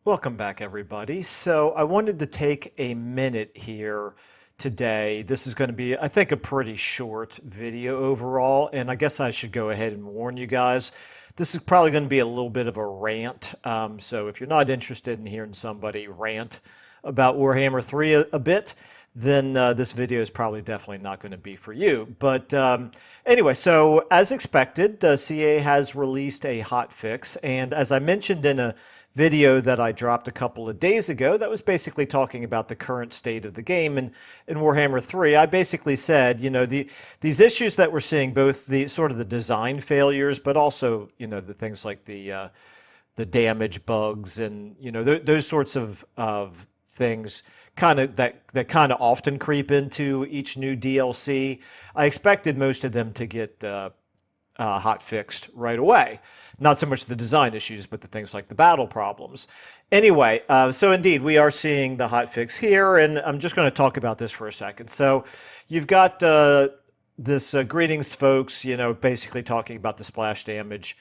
Welcome back, everybody. So I wanted to take a minute here today. This is going to be, I think, a pretty short video overall, and I guess I should go ahead and warn you guys. This is probably going to be a little bit of a rant. So if you're not interested in hearing somebody rant about Warhammer 3 a bit, then this video is probably definitely not going to be for you. But anyway, so as expected, CA has released a hotfix, and as I mentioned in a video that I dropped a couple of days ago that was basically talking about the current state of the game in Warhammer 3. I basically said, these issues that we're seeing, both the sort of the design failures, but also, the things like the damage bugs and, those sorts of things that kind of often creep into each new DLC. I expected most of them to get hot fixed right away. Not so much the design issues, but the things like the battle problems. Anyway, so indeed, we are seeing the hot fix here, and I'm just going to talk about this for a second. So you've got this greetings, folks, basically talking about the splash damage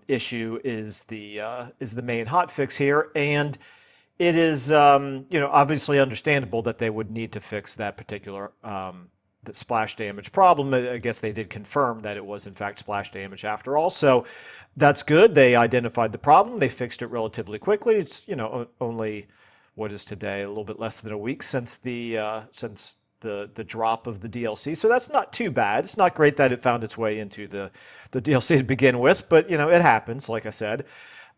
issue is the main hot fix here, and it is obviously understandable that they would need to fix that particular the splash damage problem. I guess they did confirm that it was in fact splash damage after all, so that's good. They identified the problem. They fixed it relatively quickly. It's only what is today, a little bit less than a week since the drop of the DLC, so that's not too bad. It's not great that it found its way into the DLC to begin with, but it happens, like I said.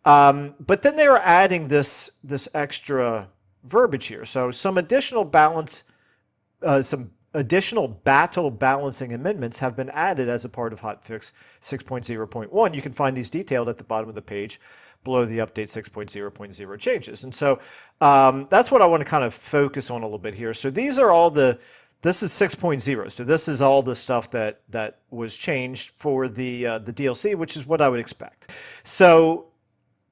But then they are adding this extra verbiage here, so some additional balance, some additional battle balancing amendments have been added as a part of hotfix 6.0.1. You can find these detailed at the bottom of the page below the update 6.0.0 changes. And so that's what I want to kind of focus on a little bit here. So these are all this is 6.0. So this is all the stuff that was changed for the DLC, which is what I would expect. So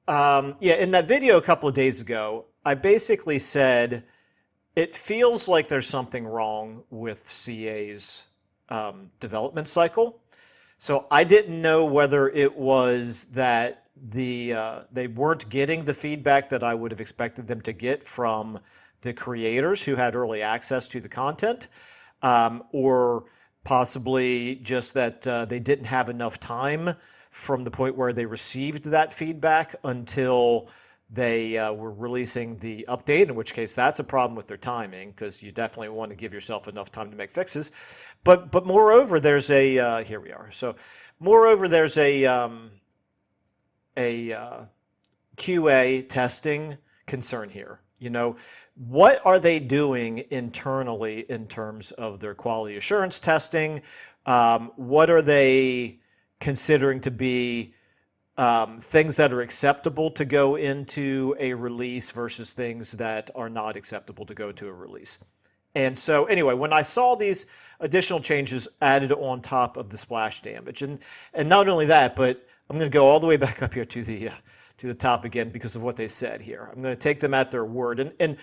in that video a couple of days ago, I basically said, it feels like there's something wrong with CA's development cycle. So I didn't know whether it was that they weren't getting the feedback that I would have expected them to get from the creators who had early access to the content, or possibly just that they didn't have enough time from the point where they received that feedback until they were releasing the update, in which case that's a problem with their timing, because you definitely want to give yourself enough time to make fixes. But moreover, there's a here we are. So moreover, there's a QA testing concern here. What are they doing internally in terms of their quality assurance testing? What are they considering to be things that are acceptable to go into a release versus things that are not acceptable to go into a release? And so anyway, when I saw these additional changes added on top of the splash damage, and not only that, but I'm going to go all the way back up here to the top again because of what they said here. I'm going to take them at their word. And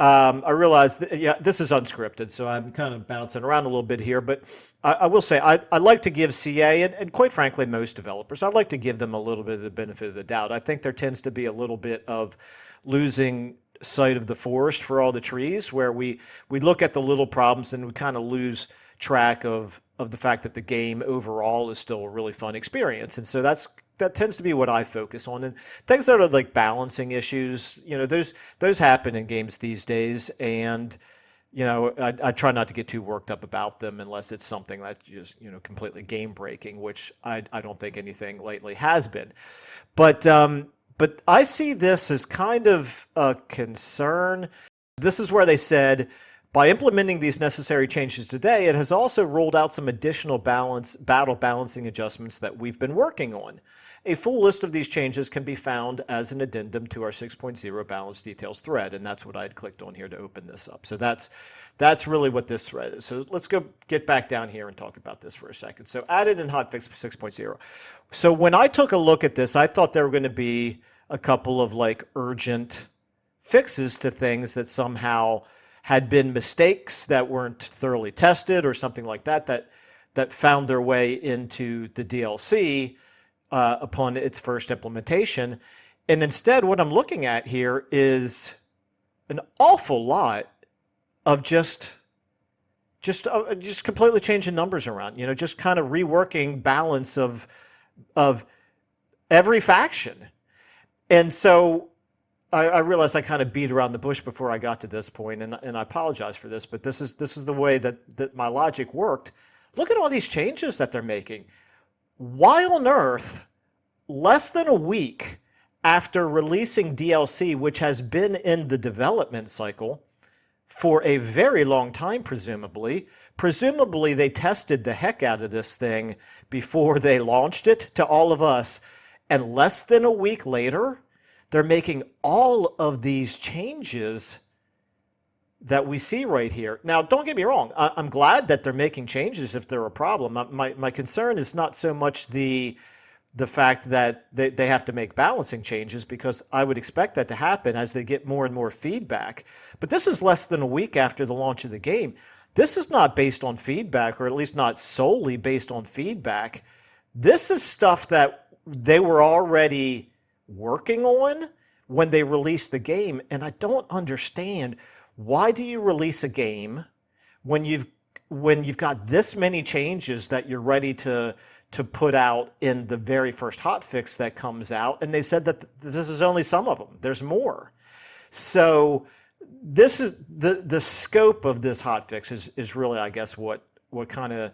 I realize that, this is unscripted, so I'm kind of bouncing around a little bit here, but I will say I like to give CA, and quite frankly most developers, I'd like to give them a little bit of the benefit of the doubt. I think there tends to be a little bit of losing sight of the forest for all the trees, where we look at the little problems and we kind of lose track of the fact that the game overall is still a really fun experience. And so that tends to be what I focus on. And things that are like balancing issues, those happen in games these days. And, I try not to get too worked up about them unless it's something that's just, completely game breaking, which I don't think anything lately has been. But I see this as kind of a concern. This is where they said, by implementing these necessary changes today, it has also rolled out some additional battle balancing adjustments that we've been working on. A full list of these changes can be found as an addendum to our 6.0 balance details thread, and that's what I had clicked on here to open this up. So that's really what this thread is. So let's go get back down here and talk about this for a second. So added in hotfix 6.0. So when I took a look at this, I thought there were going to be a couple of like urgent fixes to things that somehow had been mistakes that weren't thoroughly tested or something like that found their way into the DLC upon its first implementation. And instead, what I'm looking at here is an awful lot of just completely changing numbers around. Just kind of reworking balance of every faction. And so I realized I kind of beat around the bush before I got to this point, and I apologize for this, but this is the way that my logic worked. Look at all these changes that they're making. Why on earth, less than a week after releasing DLC, which has been in the development cycle for a very long time, presumably they tested the heck out of this thing before they launched it to all of us, and less than a week later, they're making all of these changes that we see right here. Now, don't get me wrong. I'm glad that they're making changes if they're a problem. My concern is not so much the fact that they have to make balancing changes, because I would expect that to happen as they get more and more feedback. But this is less than a week after the launch of the game. This is not based on feedback, or at least not solely based on feedback. This is stuff that they were already working on when they released the game, and I don't understand, why do you release a game when you've got this many changes that you're ready to put out in the very first hotfix that comes out, and they said that this is only some of them. There's more. So this is the scope of this hotfix is really, I guess, what kind of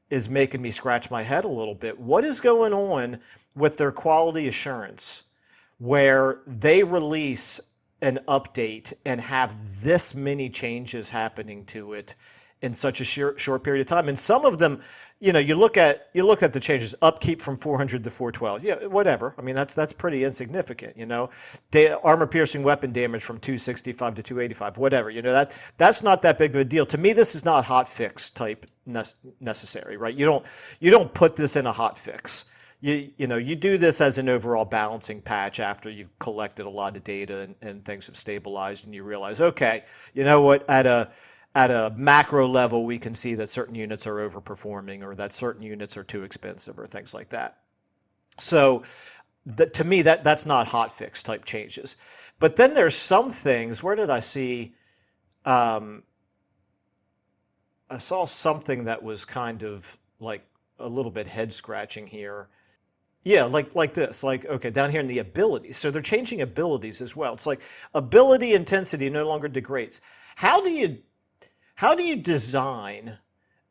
is making me scratch my head a little bit. What is going on with their quality assurance, where they release an update and have this many changes happening to it in such a short period of time? And some of them, you look at the changes. Upkeep from 400 to 412. Yeah, whatever. I mean, that's pretty insignificant. Armor piercing weapon damage from 265 to 285. Whatever. That's not that big of a deal. To me, this is not hotfix type necessary, right? You don't put this in a hotfix. You do this as an overall balancing patch after you've collected a lot of data and things have stabilized, and you realize, okay, you know what, at a macro level, we can see that certain units are overperforming, or that certain units are too expensive, or things like that. So to me, that's not hotfix type changes. But then there's some things, where did I see, I saw something that was kind of like a little bit head scratching here. Yeah, like this, okay, down here in the abilities. So they're changing abilities as well. It's like ability intensity no longer degrades. How do you design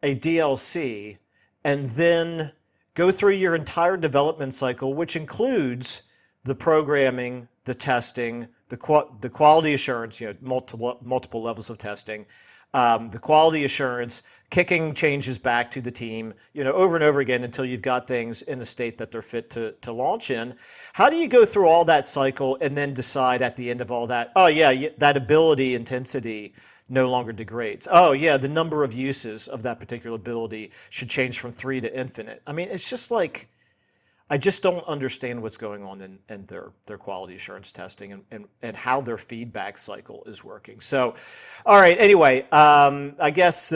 a DLC and then go through your entire development cycle, which includes the programming, the testing, the quality assurance, multiple levels of testing, the quality assurance, kicking changes back to the team, over and over again until you've got things in a state that they're fit to launch in? How do you go through all that cycle and then decide at the end of all that, oh yeah, that ability intensity no longer degrades? Oh yeah, the number of uses of that particular ability should change from 3 to infinite. I mean, it's just like, I just don't understand what's going on in their quality assurance testing and how their feedback cycle is working. So, all right, anyway, I guess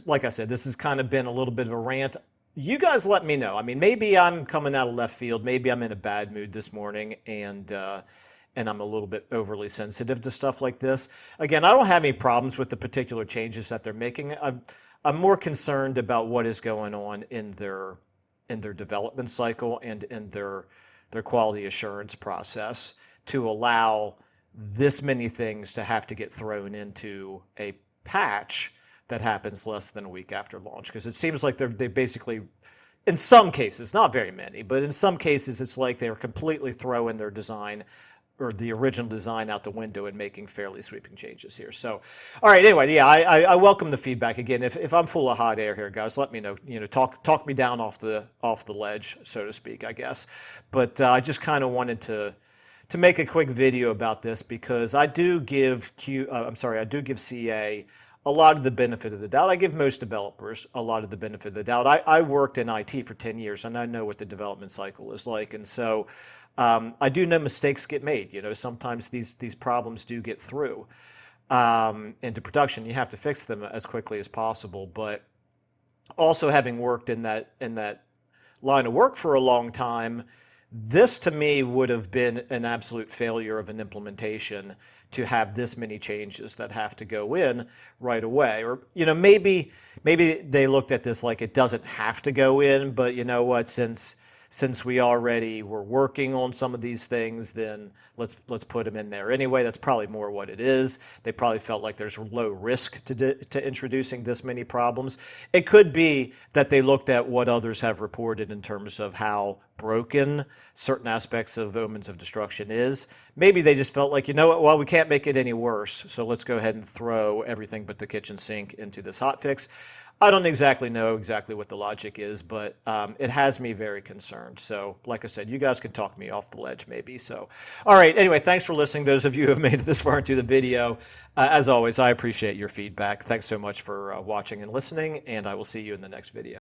like I said, this has kind of been a little bit of a rant. You guys let me know. I mean, maybe I'm coming out of left field. Maybe I'm in a bad mood this morning, and I'm a little bit overly sensitive to stuff like this. Again, I don't have any problems with the particular changes that they're making. I'm more concerned about what is going on in their development cycle and in their quality assurance process to allow this many things to have to get thrown into a patch that happens less than a week after launch. Because it seems like they basically, in some cases, not very many, but in some cases, it's like they're completely throwing their design or the original design out the window and making fairly sweeping changes here. So, all right, anyway, yeah, I welcome the feedback. Again, if I'm full of hot air here, guys, let me know. Talk me down off the ledge, so to speak, I guess. But I just kind of wanted to make a quick video about this, because I do give CA a lot of the benefit of the doubt. I give most developers a lot of the benefit of the doubt. I worked in IT for 10 years, and I know what the development cycle is like, and so I do know mistakes get made. Sometimes these problems do get through into production. You have to fix them as quickly as possible. But also, having worked in that line of work for a long time, This to me would have been an absolute failure of an implementation to have this many changes that have to go in right away. Or, maybe they looked at this like it doesn't have to go in, but you know what, since we already were working on some of these things, then let's put them in there anyway. That's probably more what it is. They probably felt like there's low risk to introducing this many problems. It could be that they looked at what others have reported in terms of how broken certain aspects of Omens of Destruction is. Maybe they just felt like, you know what, well, we can't make it any worse, so let's go ahead and throw everything but the kitchen sink into this hotfix. I don't exactly know exactly what the logic is, but it has me very concerned. So, like I said, you guys can talk me off the ledge maybe. So, all right. Anyway, thanks for listening. Those of you who have made it this far into the video, as always, I appreciate your feedback. Thanks so much for watching and listening, and I will see you in the next video.